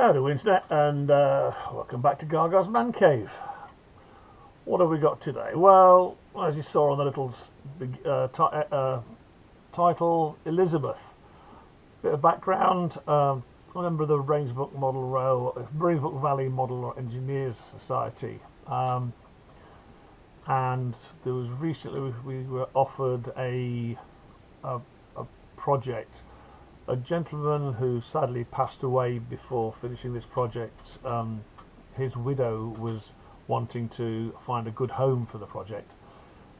Hello Internet, and welcome back to Gargoyle's Man Cave. What have we got today? Well, as you saw on the little title, Elizabeth. Bit of background, a member of the Rainsbrook Valley Model Engineers Society. And there was recently, we were offered a project. A gentleman who sadly passed away before finishing this project, his widow was wanting to find a good home for the project.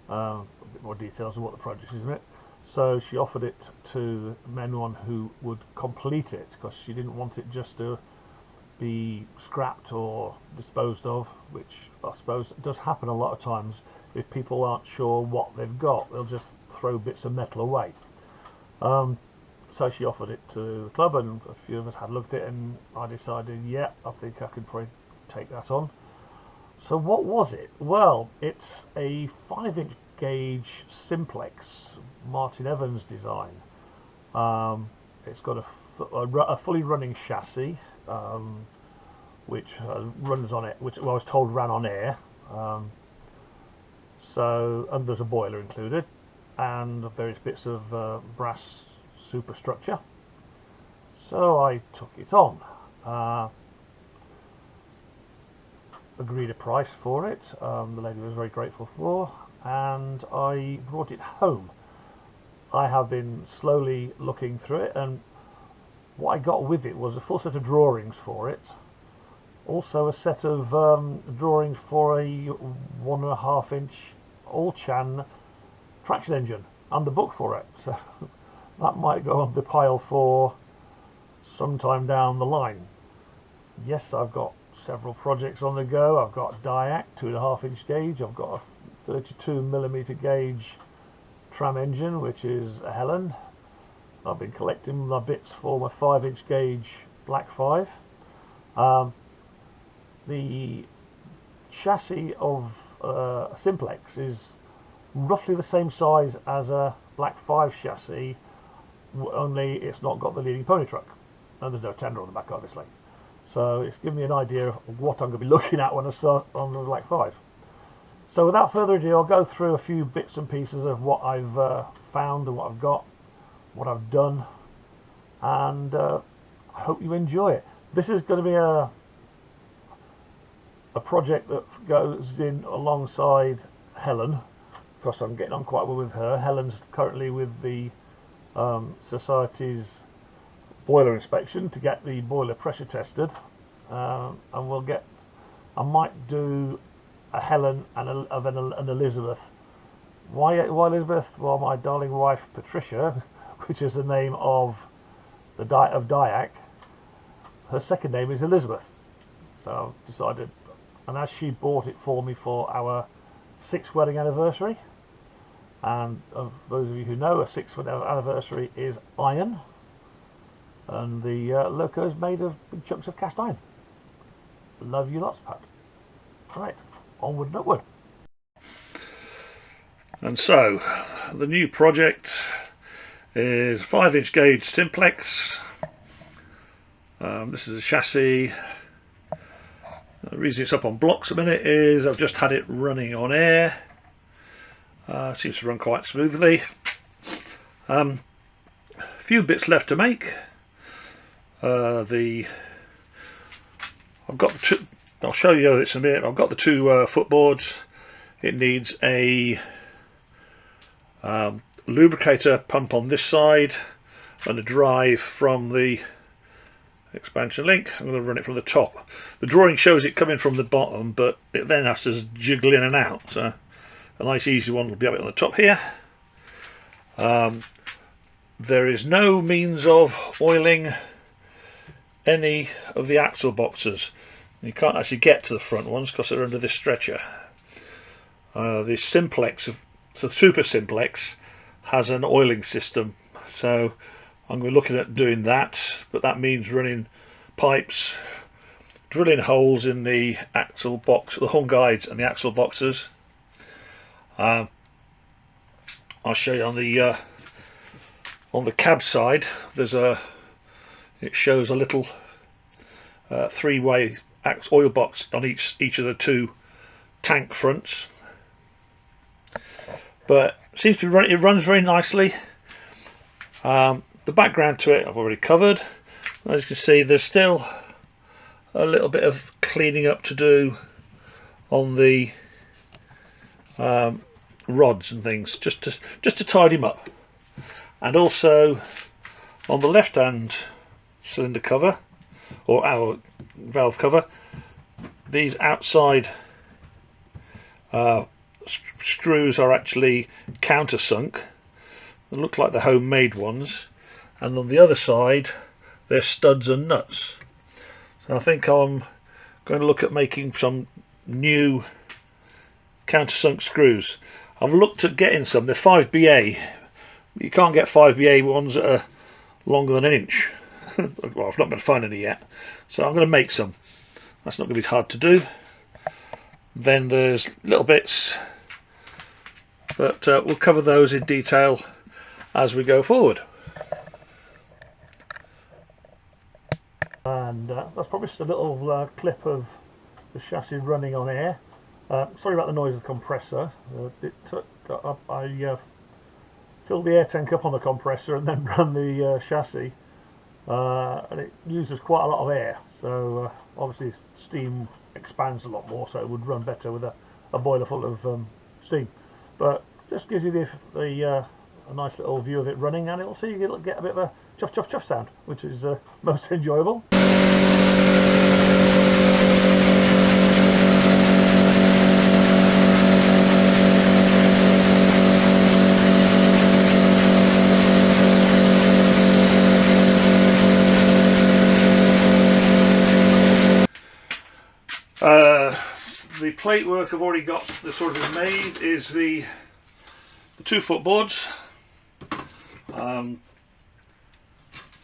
A bit more details on what the project is in it. So she offered it to anyone who would complete it, because she didn't want it just to be scrapped or disposed of, which I suppose does happen a lot of times. If people aren't sure what they've got, they'll just throw bits of metal away. So she offered it to the club, and a few of us had looked at it, and I decided, yeah, I think I could probably take that on. So what was it? Well, it's a 5-inch gauge simplex, Martin Evans design. It's got a fully running chassis, which runs on it, which I was told ran on air. And there's a boiler included, and various bits of brass superstructure. So I took it on, agreed a price for it, the lady was very grateful for, and I brought it home. I have been slowly looking through it, and what I got with it was a full set of drawings for it, also a set of drawings for a 1.5-inch all-chan traction engine and the book for it. So that might go on the pile for sometime down the line. Yes, I've got several projects on the go. I've got Diac 2.5-inch gauge. I've got a 32mm gauge tram engine, which is a Helen. I've been collecting my bits for my 5-inch gauge Black 5. The chassis of a simplex is roughly the same size as a Black 5 chassis, only it's not got the leading pony truck, and there's no tender on the back, obviously. So it's given me an idea of what I'm going to be looking at when I start on the Black 5. So without further ado, I'll go through a few bits and pieces of what I've found and what I've got, what I've done, and I hope you enjoy it. This is going to be a project that goes in alongside Helen, because I'm getting on quite well with her. Helen's currently with the Society's boiler inspection to get the boiler pressure tested, and I might do a Helen and an Elizabeth. Why Elizabeth? Well, my darling wife Patricia, which is the name of Diac, her second name is Elizabeth. So I've decided, and as she bought it for me for our 6th wedding anniversary, and those of you who know, a 6th anniversary is iron, and the loco is made of big chunks of cast iron. Love you lots, Pat. Right, onward and upward. And so, the new project is 5-inch gauge simplex. This is a chassis. The reason it's up on blocks a minute is I've just had it running on air. Seems to run quite smoothly. A few bits left to make. I've got the two, I'll show you this in a minute. I've got the two footboards. It needs a lubricator pump on this side and a drive from the expansion link. I'm going to run it from the top. The drawing shows it coming from the bottom, but it then has to jiggle in and out. So a nice easy one will be up on the top here. There is no means of oiling any of the axle boxes. You can't actually get to the front ones because they're under this stretcher. The simplex, the super simplex, has an oiling system, so I'm going to be looking at doing that, but that means running pipes, drilling holes in the axle box, the hung guides and the axle boxes. I'll show you on the cab side. There's it shows a little three-way oil box on each of the two tank fronts. But it seems to be it runs very nicely. The background to it I've already covered. As you can see, there's still a little bit of cleaning up to do on the rods and things, just to tidy them up. And also on the left hand cylinder cover, or our valve cover, these outside screws are actually countersunk. They look like the homemade ones, and on the other side they're studs and nuts. So I think I'm going to look at making some new countersunk screws. I've looked at getting some. They're 5BA. You can't get 5BA ones that are longer than an inch. Well, I've not been able to find any yet, so I'm going to make some. That's not going to be hard to do. Then there's little bits, but we'll cover those in detail as we go forward. And that's probably just a little clip of the chassis running on air. Sorry about the noise of the compressor. I filled the air tank up on the compressor and then ran the chassis, and it uses quite a lot of air, so obviously steam expands a lot more, so it would run better with a boiler full of steam. But just gives you a nice little view of it running, and it'll get a bit of a chuff chuff chuff sound, which is most enjoyable. The plate work I've already got that's sort of made is the 2 footboards.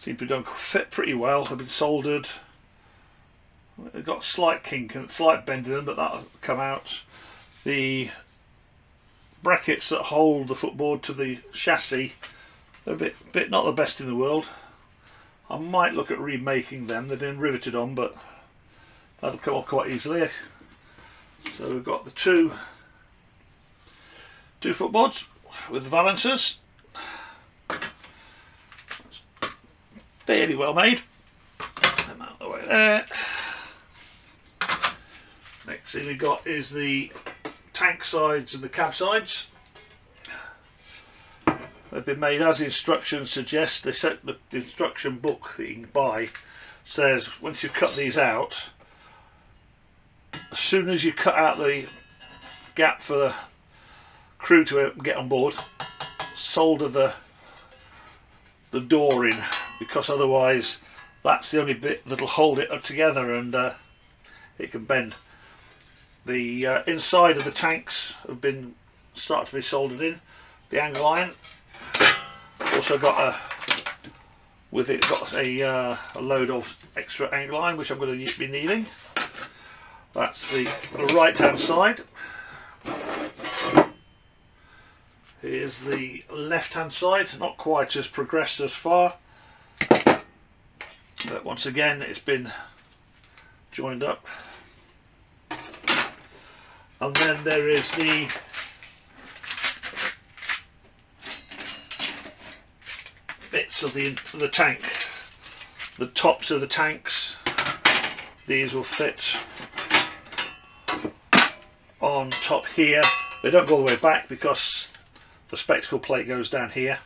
Seem to don't fit pretty well. They've been soldered. They've got slight kink and slight bend in them, but that'll come out. The brackets that hold the footboard to the chassis, they're a bit not the best in the world. I might look at remaking them. They've been riveted on, but that'll come off quite easily. So we've got the two footboards with the balancers. Fairly well made. Them out of the way there. Next thing we've got is the tank sides and the cab sides. They've been made as the instructions suggest. They set the instruction book that you can buy says once you've cut these out, as soon as you cut out the gap for the crew to get on board, solder the door in, because otherwise that's the only bit that'll hold it up together, and it can bend. The inside of the tanks have been started to be soldered in. The angle iron also got a load of extra angle iron, which I'm going to be needing. That's the right hand side. Here's the left hand side, not quite as progressed as far, but once again it's been joined up. And then there is the bits of the tank, the tops of the tanks. These will fit on top here. They don't go all the way back because the spectacle plate goes down here.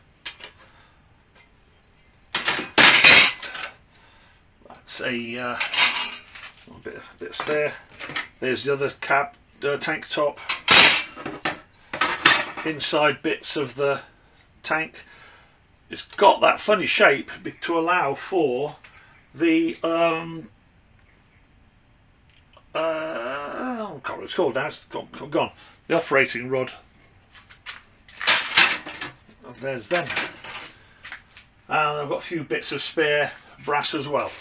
That's a bit of spare. There's the other cab tank top. Inside bits of the tank. It's got that funny shape to allow for the oh, I can't remember what it's called now. It's gone. The operating rod. There's them. And I've got a few bits of spare brass as well.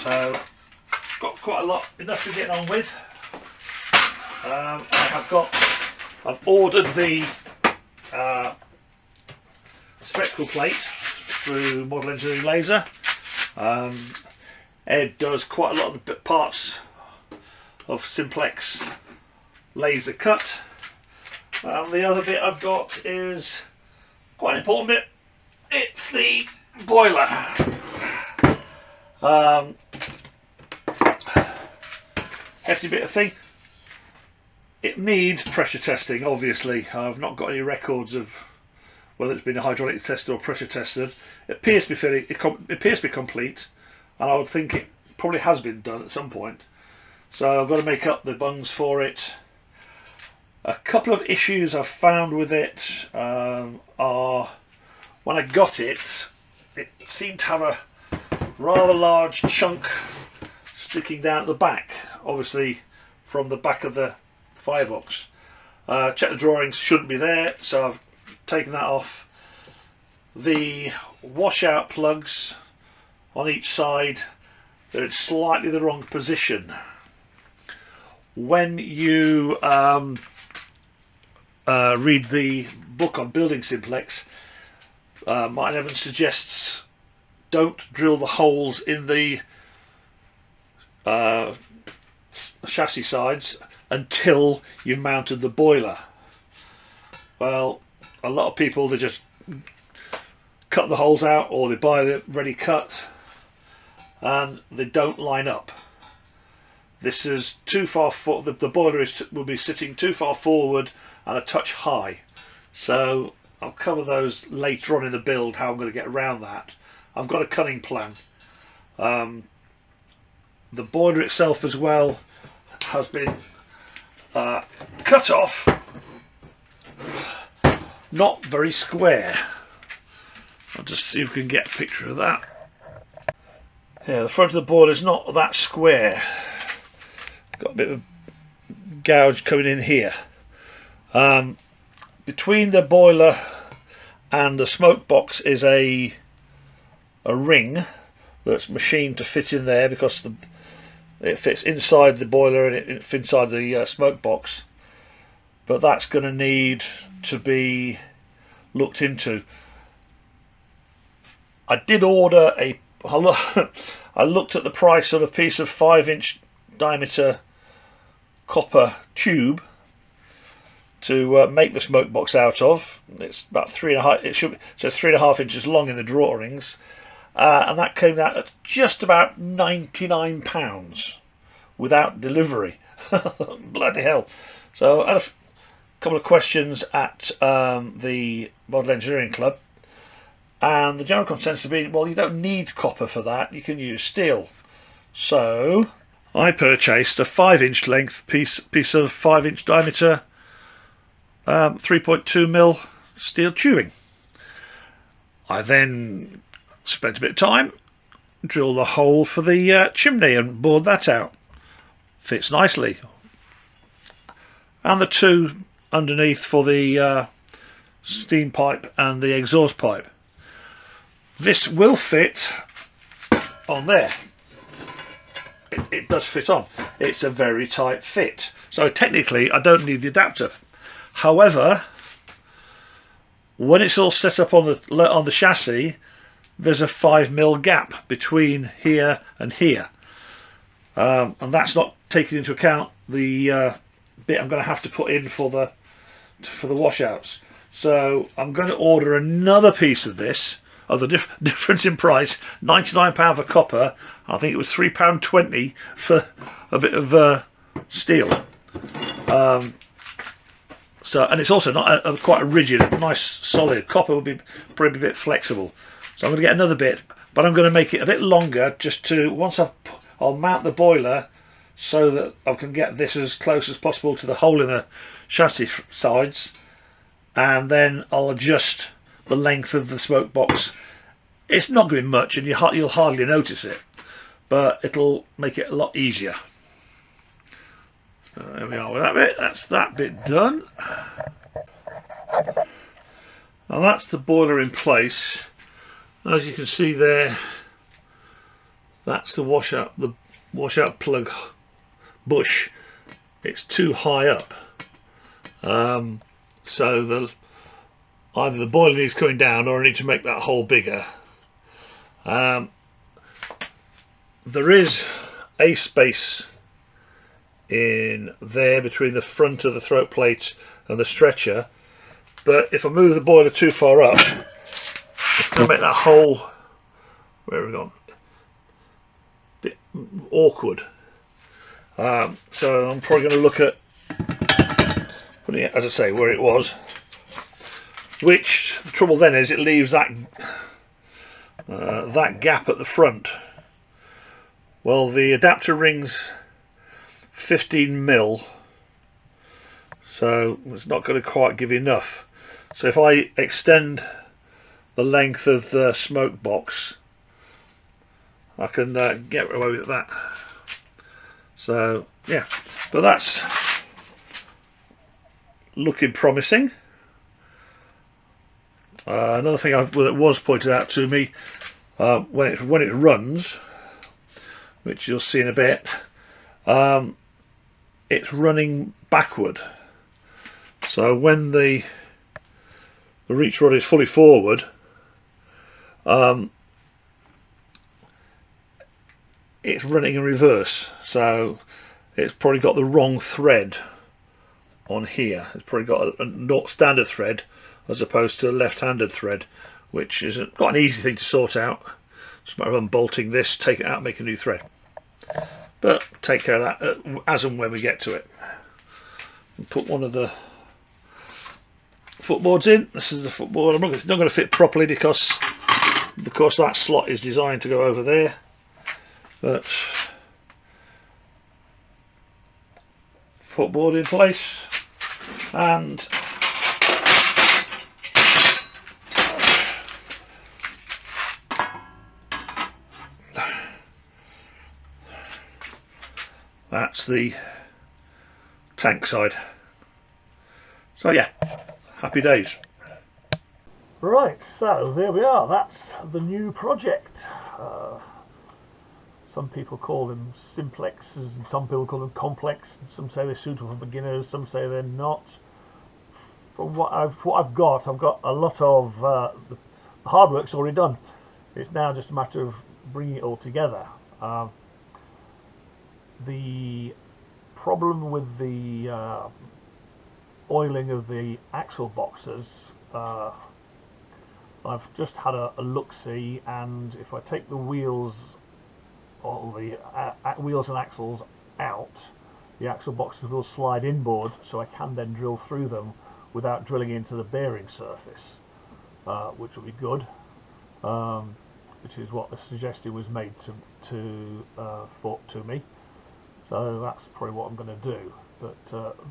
So got quite a lot, enough to get on with. I've ordered the spectacle plate through Model Engineering Laser. Ed does quite a lot of the parts of simplex laser cut. The other bit I've got is quite an important bit. It's the boiler. Hefty bit of thing. It needs pressure testing, obviously. I've not got any records of whether it's been hydraulic tested or pressure tested. It appears to be complete, and I would think it probably has been done at some point. So I've got to make up the bungs for it. A couple of issues I've found with it are when I got it, it seemed to have a rather large chunk sticking down at the back, obviously from the back of the firebox. Check the drawings, shouldn't be there, so I've taken that off. The washout plugs on each side, they're in slightly the wrong position. When you read the book on building simplex, Martin Evans suggests don't drill the holes in the chassis sides until you've mounted the boiler. Well, a lot of people, they just cut the holes out, or they buy the ready cut and they don't line up. This is too far forward. The boiler will be sitting too far forward and a touch high, so I'll cover those later on in the build, how I'm going to get around that. I've got a cunning plan. The boiler itself as well has been cut off, not very square. I'll just see if we can get a picture of that. Yeah, the front of the boiler is not that square. Got a bit of gouge coming in here. Between the boiler and the smoke box is a ring that's machined to fit in there, because it fits inside the boiler and it fits inside the smoke box. But that's going to need to be looked into. I did order I looked at the price of a piece of 5-inch diameter copper tube to make the smoke box out of. It's about 3.5. It says 3.5 inches long in the drawings, and that came out at just about £99 without delivery. Bloody hell! So I had a couple of questions at the Model Engineering Club, and the general consensus has been, well, you don't need copper for that, you can use steel. So I purchased a 5-inch length piece of 5-inch diameter 3.2mm steel tubing. I then spent a bit of time, drilled a hole for the chimney and bored that out. Fits nicely. And the two underneath for the steam pipe and the exhaust pipe. This will fit on there. It does fit on. It's a very tight fit. So technically I don't need the adapter. However, when it's all set up on the chassis, there's a 5mm gap between here and here, and that's not taking into account the bit I'm going to have to put in for the washouts. So I'm going to order another piece of this. Of the difference in price, £99 for copper. I think it was £3.20 for a bit of steel. So, and it's also not quite a rigid, nice solid. Copper would be probably a bit flexible. So I'm going to get another bit, but I'm going to make it a bit longer, just to I'll mount the boiler so that I can get this as close as possible to the hole in the chassis sides, and then I'll adjust the length of the smoke box. It's not going to be much, and you'll hardly notice it, but it'll make it a lot easier. So there we are with that bit. That's that bit done. Now that's the boiler in place. As you can see there, that's the washout plug bush. It's too high up, so either the boiler needs coming down, or I need to make that hole bigger. there is a space in there between the front of the throat plate and the stretcher, but if I move the boiler too far up, it's going to make that hole, where have we gone, a bit awkward. So I'm probably going to look at putting it, as I say, where it was, which the trouble then is it leaves that that gap at the front. Well, the adapter ring's 15mm, so it's not going to quite give enough. So if I extend the length of the smoke box, I can get away with that. So yeah, but that's looking promising. Another thing that was pointed out to me, when it runs, which you'll see in a bit, it's running backward. So when the reach rod is fully forward, it's running in reverse. So it's probably got the wrong thread on here. It's probably got a not standard thread as opposed to a left-handed thread, which is quite an easy thing to sort out. It's a matter of unbolting this, take it out, make a new thread. But take care of that as and when we get to it. And put one of the footboards in. This is the footboard. I'm not going to fit properly because that slot is designed to go over there. But footboard in place, and that's the tank side. So yeah, happy days. Right, so there we are. That's the new project. Some people call them simplexes, and some people call them complex. Some say they're suitable for beginners, some say they're not. From what I've got a lot of the hard work's already done. It's now just a matter of bringing it all together. The problem with the oiling of the axle boxes, I've just had a look-see, and if I take the wheels, all the wheels and axles out, the axle boxes will slide inboard, so I can then drill through them without drilling into the bearing surface, which will be good, which is what the suggestion was made to me. So that's probably what I'm going to do, but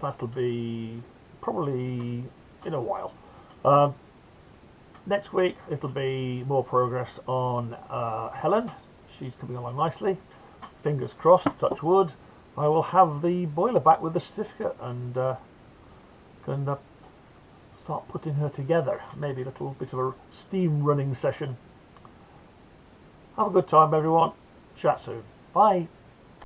that'll be probably in a while. Next week it'll be more progress on Helen. She's coming along nicely. Fingers crossed, touch wood. I will have the boiler back with the certificate and can start putting her together. Maybe a little bit of a steam running session. Have a good time, everyone. Chat soon. Bye.